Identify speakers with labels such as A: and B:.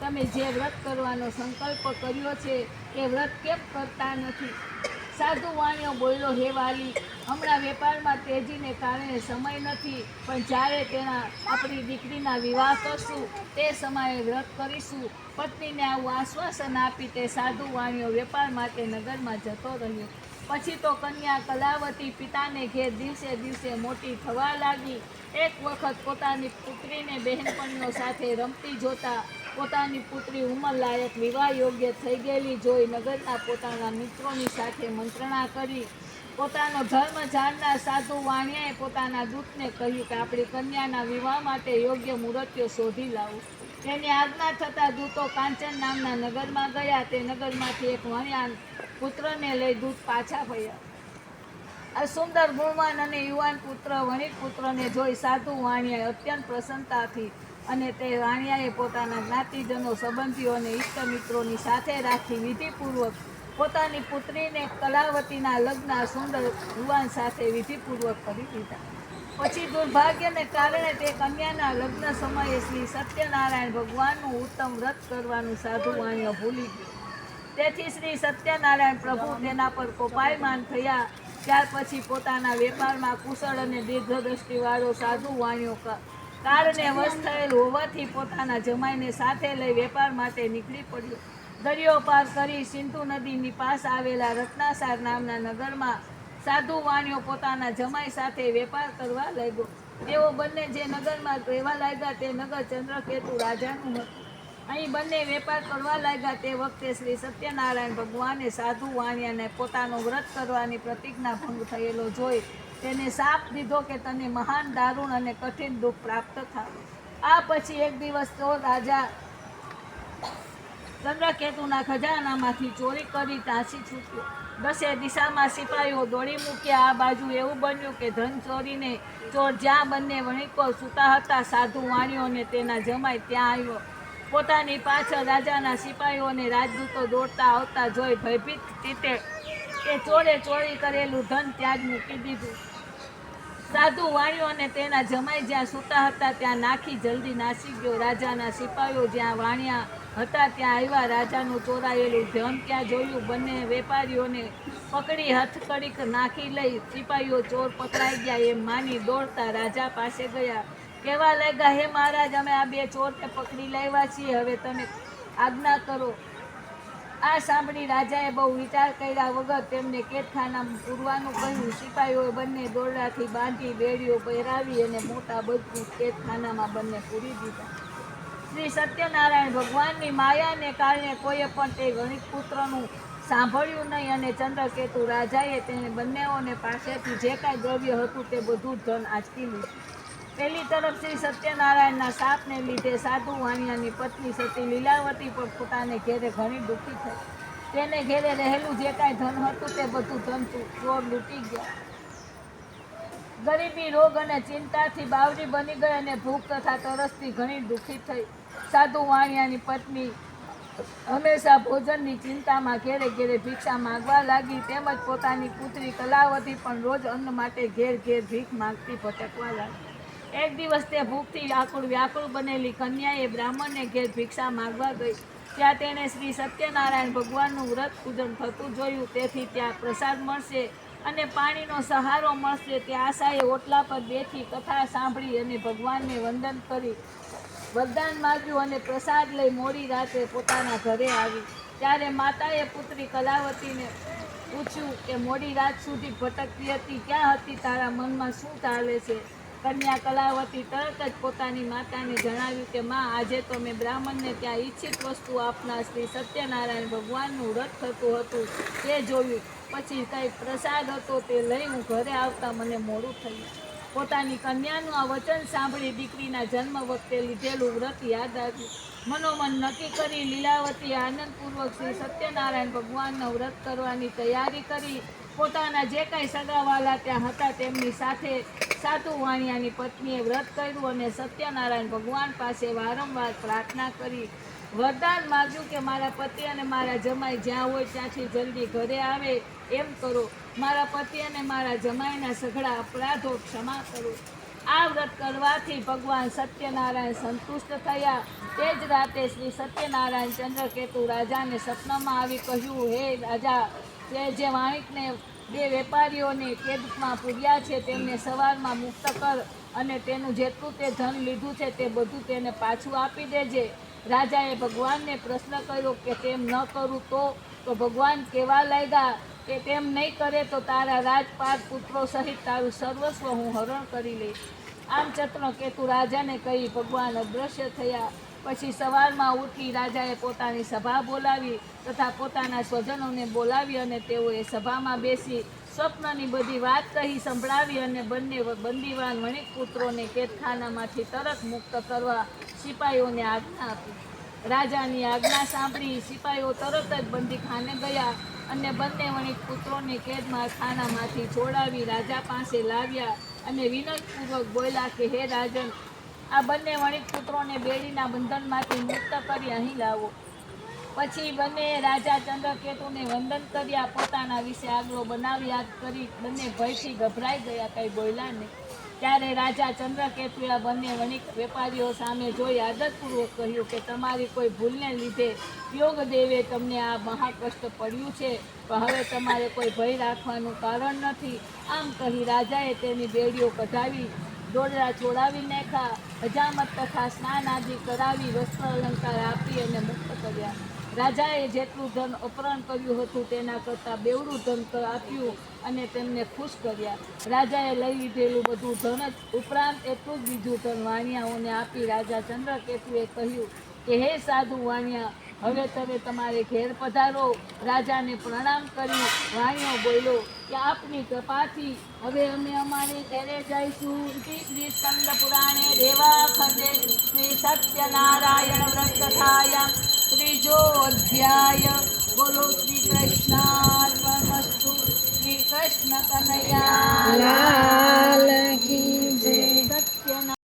A: તમે જે વ્રત કરવાનો સંકલ્પ કર્યો છે એ વ્રત કેમ કરતા નથી? સાધુ વાણિયો બોલ્યો, હે વાલી, હમણાં વેપારમાં તેજીને કારણે સમય નથી, પણ જ્યારે આપણી દીકરીના વિવાહ કરશું તે સમયે વ્રત કરીશું. પત્નીને આવું આશ્વાસન આપી તે સાધુ વાણિયો વેપાર માટે નગરમાં જતો રહ્યો. પછી તો કન્યા કલાવતી પિતાને ઘેર દિવસે દિવસે મોટી થવા લાગી. એક વખત પોતાની પુત્રીને બહેનપણીઓ સાથે રમતી જોતા પોતાની પુત્રી ઉંમરલાયક વિવાહ યોગ્ય થઈ ગયેલી જોઈ નગરના પોતાના મિત્રોની સાથે મંત્રણા કરી. પોતાનો ધર્મ જાણનાર સાધુ વાણિયાએ પોતાના દૂતને કહ્યું કે આપણી કન્યાના વિવાહ માટે યોગ્ય મુહૂર્તો શોધી લાવો. તેની આજ્ઞા થતાં દૂતો કાંચન નામના નગરમાં ગયા. તે નગરમાંથી એક વણિયાન પુત્રને લઈ દૂત પાછા ફર્યા. આ સુંદર ગુણવાન અને યુવાન પુત્ર વણિક પુત્રને જોઈ સાધુ વાણિયાએ અત્યંત પ્રસન્નતાથી અને તે વાણિયાએ પોતાના જ્ઞાતિજનો, સંબંધીઓ અને ઇષ્ટ મિત્રોની સાથે રાખી વિધિપૂર્વક પોતાની પુત્રીને કલાવતીના લગ્ન સુંદર યુવાન સાથે વિધિપૂર્વક કરી દીધા. પછી દુર્ભાગ્યને કારણે તે કન્યાના લગ્ન સમયે શ્રી સત્યનારાયણ ભગવાનનું ઉત્તમ વ્રત કરવાનું સાધુ વાણિયો ભૂલી ગયો. તેથી શ્રી સત્યનારાયણ પ્રભુ તેના પર કોપાયમાન થયા. ત્યાર પછી પોતાના વેપારમાં કુશળ અને દીર્ઘદ્રષ્ટિવાળો સાધુ વાણિયો કાળને વશ થયેલ હોવાથી પોતાના જમાઈને સાથે લઈ વેપાર માટે નીકળી પડ્યો. દરિયો પાર કરી સિંધુ નદીની પાસ આવેલા રત્નાસાર નામના નગરમાં સાધુ વાણિયો પોતાના જમાઈ સાથે વેપાર કરવા લાગ્યો. તેઓ બંને જે નગરમાં રહેવા લાગ્યા તે નગર ચંદ્રકેતુ રાજાનું હતું. અહીં બંને વેપાર કરવા લાગ્યા તે વખતે શ્રી સત્યનારાયણ ભગવાને સાધુ વાણિયાને પોતાનો વ્રત કરવાની પ્રતિજ્ઞા ભંગ થયેલો જોઈ તેને શાપ દીધો કે તને મહાન દારૂણ અને કઠિન દુઃખ પ્રાપ્ત થાય. આ પછી એક દિવસ તો રાજા ચંદ્રકેતુના ખજાનામાંથી ચોરી કરી ત્યાંથી છૂટ્યો. દસે દિશામાં સિપાહીઓ દોડી મૂક્યા. આ બાજુ એવું બન્યું કે ધન ચોરીને ચોર જ્યાં બંને વણિકો સૂતા હતા સાધુ વાણિયોને તેના જમાઈ ત્યાં આવ્યો. પોતાની પાછળ રાજાના સિપાહીઓને રાજદૂતો દોડતા આવતા જોઈ ભયભીત ચિત્તે તે ચોરે ચોરી કરેલું ધન ત્યાં જ મૂકી દીધું. સાધુ વાણિયો અને તેના જમાઈ જ્યાં સૂતા હતા ત્યાં નાખી જલ્દી નાસી ગયો. રાજાના સિપાહીઓ જ્યાં વાણિયા હતા ત્યાં આવ્યા. રાજાનું ચોરાયેલું ધન ત્યાં જોયું. બંને વેપારીઓને પકડી હથકડી નાખી લઈ સિપાહીઓ ચોર પકડાઈ ગયા એમ માની દોડતા રાજા પાસે ગયા. કહેવા લાગ્યા, હે મહારાજ, અમે આ બે ચોરને પકડી લાવ્યા છીએ, હવે તમે આજ્ઞા કરો. આ સાંભળી રાજાએ બહુ વિચાર કર્યા વગર તેમને કેદખાનામાં પૂરવાનું કહ્યું. સિપાહીઓએ બંને દોરડાથી બાંધી બેડીઓ પહેરાવી અને મોટા મજબૂત કેદખાનામાં બંને પૂરી દીધા. શ્રી સત્યનારાયણ ભગવાનની માયાને કારણે કોઈએ પણ તે વણિક પુત્રનું સાંભળ્યું નહીં અને ચંદ્રકેતુ રાજાએ તેને બંનેઓને પાસેથી જે કાંઈ દ્રવ્ય હતું તે બધું ધન આંચકી લીધું. પહેલી તરફ શ્રી સત્યનારાયણના શાપને લીધે સાધુ વાણિયાની પત્ની સતી લીલાવતી પણ પોતાને ઘેરે ઘણી દુઃખી થઈ. તેને ઘેરે રહેલું જે કાંઈ ધન હતું તે બધું ધન ચોર લૂંટી ગયા. ગરીબી, રોગ અને ચિંતાથી બાવરી બની ગઈ અને ભૂખ તથા તરસથી ઘણી દુઃખી થઈ. સાધુ વાણિયાની પત્ની હંમેશા ભોજનની ચિંતામાં ઘેરે ઘેરે ભિક્ષા માગવા લાગી. તેમજ પોતાની પુત્રી કલાવતી પણ રોજ અન્ન માટે ઘેર ઘેર ભીખ માગતી ભટકવા લાગી. એક દિવસ તે ભૂખથી આકુળ વ્યાકુળ બનેલી કન્યાએ બ્રાહ્મણને ઘેર ભિક્ષા માગવા ગઈ. ત્યાં તેણે શ્રી સત્યનારાયણ ભગવાનનું વ્રત પૂજન થતું જોયું. તેથી ત્યાં પ્રસાદ મળશે અને પાણીનો સહારો મળશે તે આશાએ ઓટલા પર બેઠી કથા સાંભળી અને ભગવાનને વંદન કરી વરદાન માગ્યું અને પ્રસાદ લઈ મોડી રાત્રે પોતાના ઘરે આવી. ત્યારે માતાએ પુત્રી કલાવતીને પૂછ્યું કે મોડી રાત સુધી ભટકતી હતી, ક્યાં હતી? તારા મનમાં શું ચાલે છે? કન્યા કલાવતી તરત જ પોતાની માતાને જણાવ્યું કે માં, આજે તો મેં બ્રાહ્મણને ત્યાં ઈચ્છિત વસ્તુ આપનાર શ્રી સત્યનારાયણ ભગવાનનું વ્રત થતું હતું તે જોયું. પછી કંઈ પ્રસાદ હતો તે લઈ હું ઘરે આવતા મને મોડું થયું. પોતાની કન્યાનું આ વચન સાંભળી દીકરીના જન્મ વખતે લીધેલું વ્રત યાદ આવ્યું. મનોમન નક્કી કરી લીલાવતીએ આનંદપૂર્વક શ્રી સત્યનારાયણ ભગવાનનું વ્રત કરવાની તૈયારી કરી. પોતાના જે કાંઈ સગાવાલા ત્યાં હતા તેમની સાથે સાધુ વાણિયાની પત્નીએ વ્રત કર્યું અને સત્યનારાયણ ભગવાન પાસે વારંવાર પ્રાર્થના કરી વરદાન માગ્યું કે મારા પતિ અને મારા જમાઈ જ્યાં હોય ત્યાંથી જલ્દી ઘરે આવે એમ કરો. મારા પતિ અને મારા જમાઈના સઘળા અપરાધો ક્ષમા કરો. આ વ્રત કરવાથી ભગવાન સત્યનારાયણ સંતુષ્ટ થયા. તે જ રાતે શ્રી સત્યનારાયણ ચંદ્રકેતુ રાજાને સપનામાં આવી કહ્યું, હે રાજા, તે જે વાણિકને 2 વેપારીઓને કેદમાં પૂર્યા છે તેમને સવારમાં મુક્ત કર અને તેનું જેટલું તે ધન લીધું છે તે બધું તેને પાછું આપી દેજે. રાજાએ ભગવાનને પ્રશ્ન કર્યો કે તેમ ન કરું તો ભગવાન કેવા લાગ્યા કે તેમ નહીં કરે તો તારા રાજપાટ પુત્રો સહિત તારું સર્વસ્વ હું હરણ કરી લઈશ. આમ ચંદ્રકેતુ રાજાને કહી ભગવાન અદૃશ્ય થયા. પછી સવારમાં ઉઠી રાજાએ પોતાની સભા બોલાવી તથા પોતાના સ્વજનોને બોલાવી અને તેઓએ સભામાં બેસી સ્વપ્નની બધી વાત કહી સંભળાવી અને બંને બંદીવાન વણિકપુત્રોને કેદખાનામાંથી તરત મુક્ત કરવા સિપાહીઓને આજ્ઞા આપી. રાજાની આજ્ઞા સાંભળી સિપાહીઓ તરત જ બંદીખાને ગયા અને બંને વણિકપુત્રોને ખાનામાંથી છોડાવી રાજા પાસે લાવ્યા અને વિનયપૂર્વક બોલ્યા કે હે રાજન, આ બંને વણિકપુત્રોને બેડીના બંધનમાંથી મુક્ત કરી અહીં લાવો. પછી બંને રાજા ચંદ્રકેતુને વંદન કર્યા, પોતાના વિશે આગલો બનાવ યાદ કરી બંને ભયથી ગભરાઈ ગયા, કંઈ બોલ્યા નહીં. ત્યારે રાજા ચંદ્રકેતુએ આ બંને વણિક વેપારીઓ સામે જોઈ આદરપૂર્વક કહ્યું કે તમારી કોઈ ભૂલને લીધે યોગદેવે તમને આ મહાકષ્ટ પડ્યું છે, પણ હવે તમારે કોઈ ભય રાખવાનું કારણ નથી. આમ કહી રાજાએ તેની બેડીઓ કઢાવી, દોરડા છોડાવી નાખ્યા, હજામત તથા સ્નાન આદિ કરાવી વસ્ત્ર અલંકાર આપી અને મુક્ત કર્યા. રાજાએ જેટલું ધન અપહરણ કર્યું હતું તેના કરતાં બેવડું ધન આપ્યું અને તેમને ખુશ કર્યા. રાજાએ લઈ લીધેલું બધું ધન જ ઉપરાંત એટલું જ બીજું ધન વાણિયાઓને આપી રાજા ચંદ્રકેતુએ કહ્યું કે હે સાધુ વાણિયા, હવે તમે તમારે ઘેર પધારો. રાજાને પ્રણામ કરી વાણિયો બોલ્યો કે આપની કૃપાથી હવે અમે અમારે ઘેરે જઈશું. શ્રી સ્કંદ પુરાણે રેવા ખંડે શ્રી સત્યનારાયણ વ્રત કથાયા 3જો અધ્યાય. બોલો શ્રી કૃષ્ણાર્પણમસ્તુ. શ્રી કૃષ્ણ કનૈયા.